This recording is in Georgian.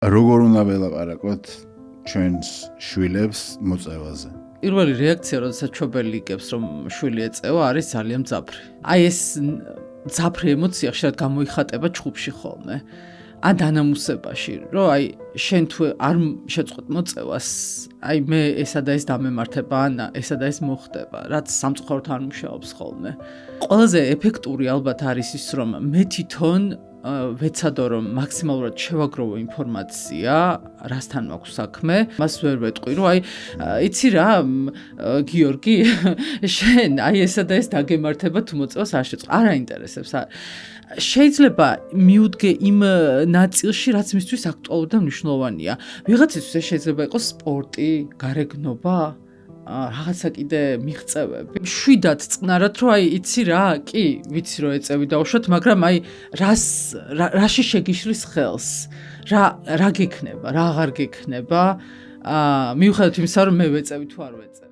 როგორ უნდა ველაპარაკოთ ჩვენს შვილებს მოწევაზე? პირველი რეაქცია, როდესაც ჩვენი იგებს, რომ შვილი ეწევა, არის ძალიან მძაფრი. აი ეს მძაფრი ემოცია ხშირად გამოიხატება ჩხუბში ხოლმე. ან დანამუსებაში, რომ აი შენ თუ არ შეწყვეტ მოწევას, აი მე ესა და ეს დამემართება, ან ესა და ეს მოხდება, რაც სამწუხაროდ არ მუშაობს ხოლმე. ყველაზე ეფექტური ალბათ არის ის, რომ მე თვითონ ვეცადო, რომ მაქსიმალურად შევაგროვო ინფორმაცია, რასთან მაქვს საქმე, მას ვერ ვეტყვი, რომ აი იცი რა, გიორგი, შენ აი ესა და ეს დაგემართება თუ მოწევას არ შეწყვეტ, არ აინტერესებს. შეიძლება მიუდგე იმ ნაწილში, რაც მისთვის აქტუალური და მნიშვნელოვანია. ვიღაცისთვის ეს შეიძლება იყოს სპორტი, გარეგნობა, რაღაცა კიდე მიღწევები. შვიდად წყნარად, რომ აი იცი რა, კი, ვიცი რომ ეწევი დავუშვათ, მაგრამ აი რაში შეგიშლის ხელს? რა გექნება, რა აღარ გექნება? მიუხედავად იმისა, რომ მე ვეწევი თუ არ ვეწევი.